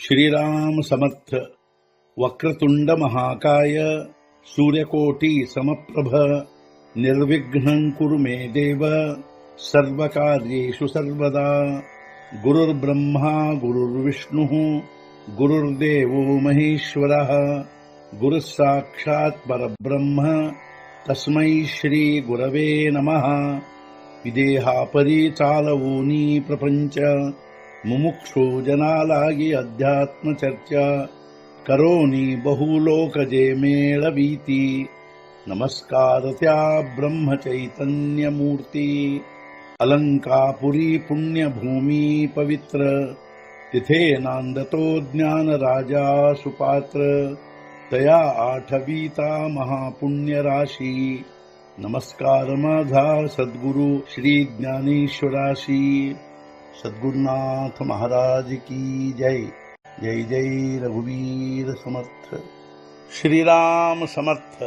श्रीराम समर्थ। वक्रतुंड महाकाय सूर्यकोटि समप्रभ निर्विघ्नं कुरु मे देव सर्वकार्येषु सर्वदा। गुरुर्ब्रह्मा गुरुर्विष्णुः गुरुर्देवो महेश्वरः गुरुः साक्षात् परब्रह्म तस्मै श्री गुरवे नमः। विदेहापरि चालवूनी प्रपंच मुमुक्षु जनालागी अध्यात्म चर्चा करोनी बहुलोकजे मेळवीती। नमस्कार त्या ब्रह्म चैतन्य मूर्ती अलंकापुरी पुण्यभूमी पवित्र तिथे नांदतो ज्ञान राजा सुपात्र तया आठवीता महापुण्य राशी। नमस्कार माझा सद्गुरु श्री ज्ञानेश्वराशी। सद्गुरुनाथ महाराज की जय। जय जय रघुवीर समर्थ। श्रीराम समर्थ।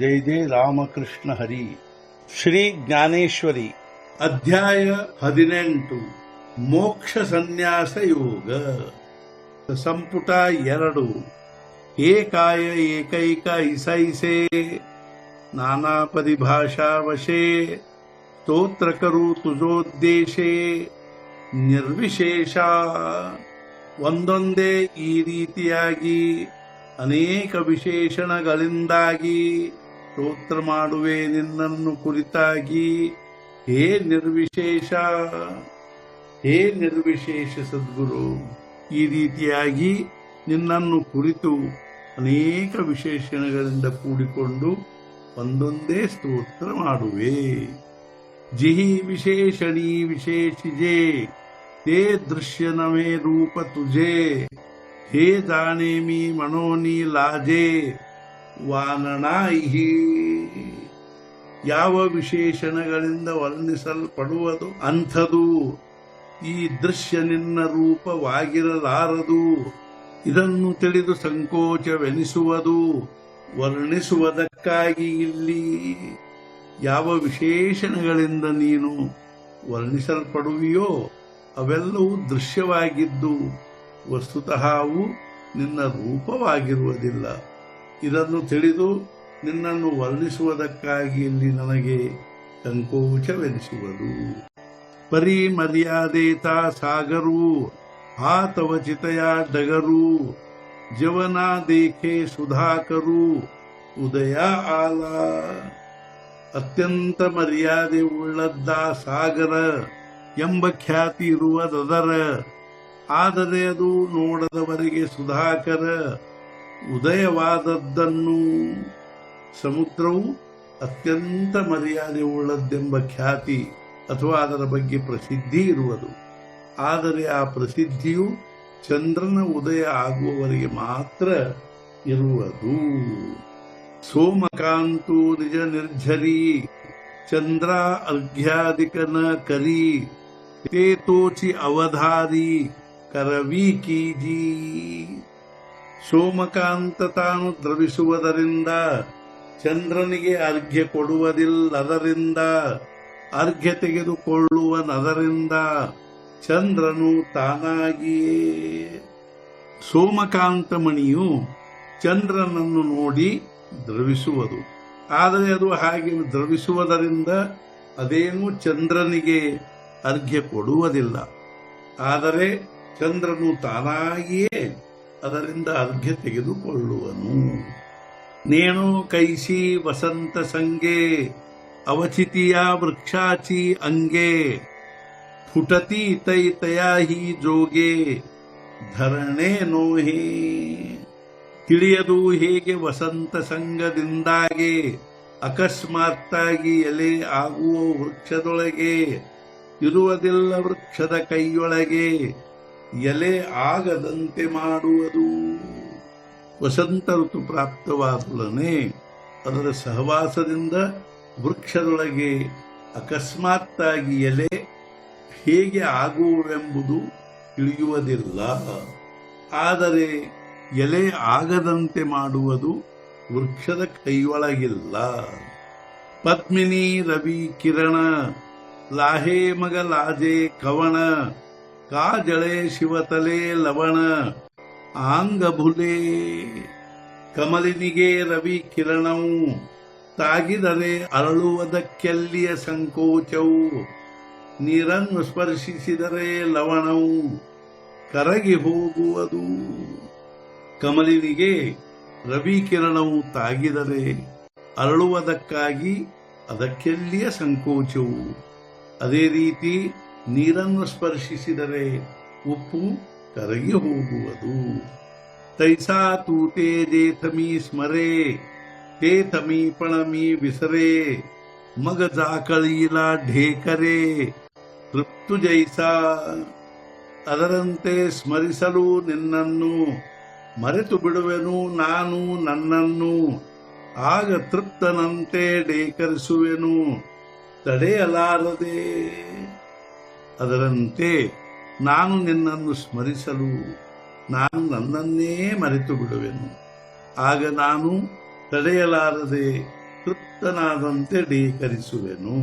जय जय रामकृष्ण हरी। ಶ್ರೀ ಜ್ಞಾನೇಶ್ವರಿ ಅಧ್ಯಾಯ 18 ಮೋಕ್ಷ ಸನ್ಯಾಸ ಯೋಗ ಸಂಪುಟ 2 ಏಕಾಯ ಏಕೈಕ ಐಸೈಸೆ ನಾನಾ ಪರಿಭಾಷಾ ವಶೇ ಸ್ತೋತ್ರಕರು ತುಜೋದ್ದೇಶೇ ನಿರ್ವಿಶೇಷ ಒಂದೊಂದೇ ಈ ರೀತಿಯಾಗಿ ಅನೇಕ ವಿಶೇಷಣಗಳಿಂದಾಗಿ ಸ್ತೋತ್ರ ಮಾಡುವೆ ನಿನ್ನನ್ನು ಕುರಿತಾಗಿ ಹೇ ನಿರ್ವಿಶೇಷ ಸದ್ಗುರು। ಈ ರೀತಿಯಾಗಿ ನಿನ್ನನ್ನು ಕುರಿತು ಅನೇಕ ವಿಶೇಷಣಗಳಿಂದ ಕೂಡಿಕೊಂಡು ಒಂದೊಂದೇ ಸ್ತೋತ್ರ ಮಾಡುವೆ। जिहि विशेषणी विशेषिजे ते दृश्य नवे रूप तुझे हे जाने मी मनोनी लाजे ವಾನನಾಯಿ। ಯಾವ ವಿಶೇಷಣಗಳಿಂದ ವರ್ಣಿಸಲ್ಪಡುವುದು ಅಂಥದು ಈ ದೃಶ್ಯ ನಿನ್ನ ರೂಪವಾಗಿರಲಾರದು। ಇದನ್ನು ತಿಳಿದು ಸಂಕೋಚವೆನಿಸುವುದು ವರ್ಣಿಸುವುದಕ್ಕಾಗಿ ಇಲ್ಲಿ ಯಾವ ವಿಶೇಷಣಗಳಿಂದ ನೀನು ವರ್ಣಿಸಲ್ಪಡುವಿಯೋ ಅವೆಲ್ಲವೂ ದೃಶ್ಯವಾಗಿದ್ದು ವಸ್ತುತಃ ಅವು ನಿನ್ನ ರೂಪವಾಗಿರುವುದಿಲ್ಲ। ಇದನ್ನು ತಿಳಿದು ನಿನ್ನನ್ನು ವರ್ಣಿಸುವುದಕ್ಕಾಗಿ ಇಲ್ಲಿ ನನಗೆ ಸಂಕೋಚವೆನಿಸುವುದು। ಪರಿ ಮರ್ಯಾದೇತಾ ಸಾಗರು ಹಾತವಚಿತಯ ಡಗರು ಜವನ ದೇಖೆ ಸುಧಾಕರು ಉದಯ ಆಲ। ಅತ್ಯಂತ ಮರ್ಯಾದೆ ಉಳ್ಳದ್ದ ಸಾಗರ ಎಂಬ ಖ್ಯಾತಿ ಇರುವುದರ, ಆದರೆ ಅದು ನೋಡದವರಿಗೆ ಸುಧಾಕರ ಉದಯವಾದದ್ದನ್ನು। ಸಮುದ್ರವು ಅತ್ಯಂತ ಮರ್ಯಾದೆ ಉಳ್ಳದ್ದೆಂಬ ಖ್ಯಾತಿ ಅಥವಾ ಅದರ ಬಗ್ಗೆ ಪ್ರಸಿದ್ಧಿ ಇರುವುದು, ಆದರೆ ಆ ಪ್ರಸಿದ್ಧಿಯು ಚಂದ್ರನ ಉದಯ ಆಗುವವರೆಗೆ ಮಾತ್ರ ಇರುವುದು। ಸೋಮಕಾಂತು ನಿಜ ನಿರ್ಝರಿ ಚಂದ್ರ ಅರ್ಘ್ಯಾದಿಕನ ಕರಿ ತೇ ತೋಚಿ ಅವಧಾರಿ ಕರವಿ ಕೀಜಿ। ಸೋಮಕಾಂತ ತಾನು ದ್ರವಿಸುವುದರಿಂದ ಚಂದ್ರನಿಗೆ ಅರ್ಘ್ಯ ಕೊಡುವುದಿಲ್ಲದರಿಂದ ಅರ್ಘ್ಯ ತೆಗೆದುಕೊಳ್ಳುವನದರಿಂದ ಚಂದ್ರನು ತಾನಾಗಿಯೇ। ಸೋಮಕಾಂತ ಮಣಿಯು ಚಂದ್ರನನ್ನು ನೋಡಿ ದ್ರವಿಸುವುದು, ಆದರೆ ಅದು ಹಾಗೆ ದ್ರವಿಸುವುದರಿಂದ ಅದೇನು ಚಂದ್ರನಿಗೆ ಅರ್ಘ್ಯ ಕೊಡುವುದಿಲ್ಲ, ಆದರೆ ಚಂದ್ರನು ತಾನಾಗಿಯೇ ಅದರಿಂದ ಅರ್ಘ್ಯ ತೆಗೆದುಕೊಳ್ಳುವನು। ನೇಣು ಕೈಸಿ ವಸಂತ ಸಂಗೆ ಅವಚಿತಿಯ ವೃಕ್ಷಾಚಿ ಅಂಗೆ ಫುಟತಿ ತೈ ತಯಾ ಹಿ ಜೋಗೆ ಧರಣೆ ನೋಹೆ। ತಿಳಿಯದು ಹೇಗೆ ವಸಂತ ಸಂಗದಿಂದಾಗೆ ಅಕಸ್ಮಾತ್ತಾಗಿ ಎಲೆ ಆಗುವ ವೃಕ್ಷದೊಳಗೆ ಇರುವುದಿಲ್ಲ ವೃಕ್ಷದ ಕೈಯೊಳಗೆ ಎಲೆ ಆಗದಂತೆ ಮಾಡುವುದು। ವಸಂತ ಋತು ಪ್ರಾಪ್ತವಾದೊಡನೆ ಅದರ ಸಹವಾಸದಿಂದ ವೃಕ್ಷದೊಳಗೆ ಅಕಸ್ಮಾತ್ತಾಗಿ ಎಲೆ ಹೇಗೆ ಆಗುವುವೆಂಬುದು ತಿಳಿಯುವುದಿಲ್ಲ, ಆದರೆ ಎಲೆ ಆಗದಂತೆ ಮಾಡುವುದು ವೃಕ್ಷದ ಕೈಯೊಳಗಿಲ್ಲ। ಪದ್ಮಿನಿ ರವಿ ಕಿರಣ ಲಾಹೆ ಮಗ ಲಾಜೆ ಕವಣ ಕಾಜಳೆ ಶಿವತಲೆ ಲವಣ ಆಂಗಭುಲೆ. ಕಮಲಿನಿಗೆ ರವಿ ಕಿರಣವು ತಾಗಿದರೆ ಅರಳುವುದಕ್ಕೆಲ್ಲಿಯ ಸಂಕೋಚವು. ನೀರನ್ನು ಸ್ಪರ್ಶಿಸಿದರೆ ಲವಣವು ಕರಗಿ ಹೋಗುವುದು. ಕಮಲಿನಿಗೆ ರವಿ ಕಿರಣವು ತಾಗಿದರೆ ಅರಳುವುದಕ್ಕಾಗಿ ಅದಕ್ಕೆಲ್ಲಿಯ ಸಂಕೋಚವು. ಅದೇ ರೀತಿ ನೀರನ್ನು ಸ್ಪರ್ಶಿಸಿದರೆ ಉಪ್ಪು ಕರಗಿ ಹೋಗುವುದು. ತೈಸಾ ತೂತೆ ದೇಥಮಿ ಸ್ಮರೆ ತೇ ಥಮಿ ಪಣಮಿ ವಿಸರೆ ಮಗ ಜಾಕಳೀಲ ಢೇಕರೆ ತೃಪ್ತು ಜೈಸಾ. ಅದರಂತೆ ಸ್ಮರಿಸಲು ನಿನ್ನನ್ನು ಮರೆತು ಬಿಡುವೆನು ನಾನು ನನ್ನನ್ನು. ಆಗ ತೃಪ್ತನಂತೆ ಡೇಕರಿಸುವೆನು ತಡೆಯಲಾರದೆ. ಅದರಂತೆ ನಾನು ನಿನ್ನನ್ನು ಸ್ಮರಿಸಲು ನಾನು ನನ್ನನ್ನೇ ಮರೆತು ಬಿಡುವೆನು. ಆಗ ನಾನು ತಡೆಯಲಾರದೆ ತೃಪ್ತನಾದಂತೆ ಡೇಕರಿಸುವೆನು.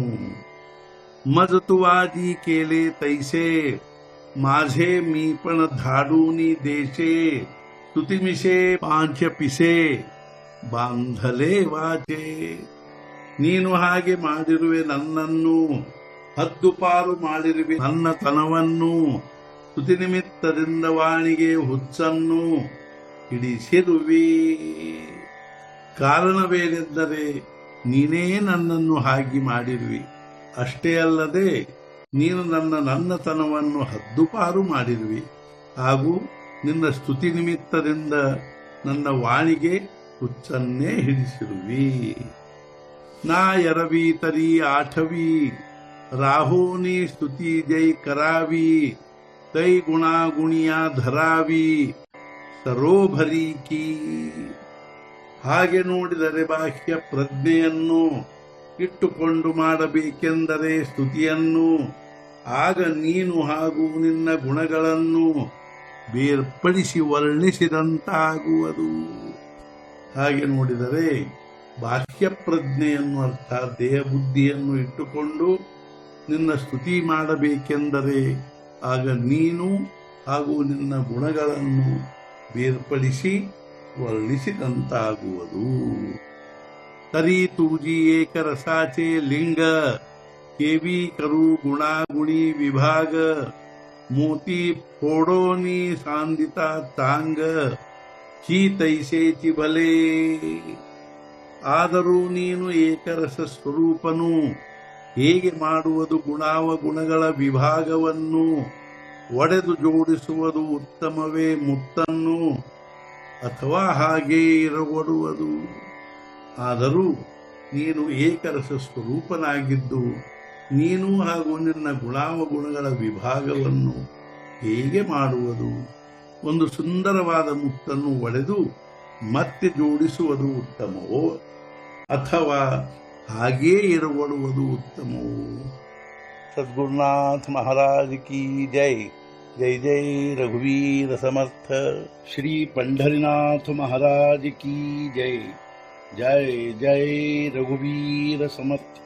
ಮಜತುವಾದಿ ಕೇಲೆ ತೈಸೆ माझे मी पण धाडूनी देशे ಸ್ತುತಿಮಿಷೆ ಪಾಂಚ ಪಿಸೆ ಬಾಂಧಲೆ ವಾಚೆ. ನೀನು ಹಾಗೆ ಮಾಡಿರುವೆ ನನ್ನನ್ನು, ಹದ್ದುಪಾರು ಮಾಡಿರುವೆ ನನ್ನ ತನವನ್ನು. ಸ್ತುತಿ ನಿಮಿತ್ತದಿಂದ ವಾಣಿಗೆ ಹುಚ್ಚನ್ನು ಹಿಡಿಸಿರುವೆ. ಕಾರಣವೇನೆಂದರೆ ನೀನೇ ನನ್ನನ್ನು ಹಾಗೆ ಮಾಡಿರುವೆ. ಅಷ್ಟೇ ಅಲ್ಲದೆ ನೀನು ನನ್ನತನವನ್ನು ಹದ್ದುಪಾರು ಮಾಡಿರುವೆ. ಹಾಗೂ ನಿನ್ನ ಸ್ತುತಿ ನಿಮಿತ್ತದಿಂದ ನನ್ನ ವಾಣಿಗೆ ಹುಚ್ಚನ್ನೇ ಹಿಡಿಸಿರುವಿ. ನಾ ಎರವಿ ತರಿ ಆಠವಿ ರಾಹೋನಿ ಸ್ತುತಿ ಜೈ ಕರಾವಿ ತೈ ಗುಣಾಗುಣಿಯ ಧರಾವಿ ಸರೋಭರಿ ಕೀ. ಹಾಗೆ ನೋಡಿದರೆ ಬಾಹ್ಯ ಪ್ರಜ್ಞೆಯನ್ನು ಇಟ್ಟುಕೊಂಡು ಮಾಡಬೇಕೆಂದರೆ ಸ್ತುತಿಯನ್ನು, ಆಗ ನೀನು ಹಾಗೂ ನಿನ್ನ ಗುಣಗಳನ್ನು ಬೇರ್ಪಡಿಸಿ ವರ್ಣಿಸಿದಂತಾಗುವುದು. ಹಾಗೆ ನೋಡಿದರೆ ಬಾಹ್ಯ ಪ್ರಜ್ಞೆಯನ್ನು ಅರ್ಥಾತ್ ದೇಹ ಬುದ್ಧಿಯನ್ನು ಇಟ್ಟುಕೊಂಡು ನಿನ್ನ ಸ್ತುತಿ ಮಾಡಬೇಕೆಂದರೆ ಆಗ ನೀನು ಹಾಗೂ ನಿನ್ನ ಗುಣಗಳನ್ನು ಬೇರ್ಪಡಿಸಿ ವರ್ಣಿಸಿದಂತಾಗುವುದು. तरी तुझी एक रसाचे लिंग केवी करू गुणागुणी विभाग मोती फोडोनी सांदिता तांग ही तैसेची भले. ಆದರೂ ನೀನು ಏಕರಸ ಸ್ವರೂಪನು, ಹೇಗೆ ಮಾಡುವುದು ಗುಣಾವಗುಣಗಳ ವಿಭಾಗವನ್ನು ಒಡೆದು ಜೋಡಿಸುವುದು ಉತ್ತಮವೇ ಮುತ್ತನ್ನು, ಅಥವಾ ಹಾಗೇ ಇರಗೊಡುವುದು. ಆದರೂ ನೀನು ಏಕರಸ ಸ್ವರೂಪನಾಗಿದ್ದು ನೀನು ಹಾಗೂ ನಿನ್ನ ಗುಣಾವಗುಣಗಳ ವಿಭಾಗವನ್ನು ಹೇಗೆ ಮಾಡುವುದು? ಒಂದು ಸುಂದರವಾದ ಮುತ್ತನ್ನು ಒಡೆದು ಮತ್ತೆ ಜೋಡಿಸುವುದು ಉತ್ತಮವೋ ಅಥವಾ ಹಾಗೇ ಇರಗೊಡುವುದು ಉತ್ತಮವೋ? ಸದ್ಗುರುನಾಥ ಮಹಾರಾಜ್ ಕಿ ಜೈ. ಜೈ ಜೈ ರಘುವೀರ ಸಮರ್ಥ. ಶ್ರೀ पंढरीनाथ महाराज की जय. जय जय रघुवीर समर्थ.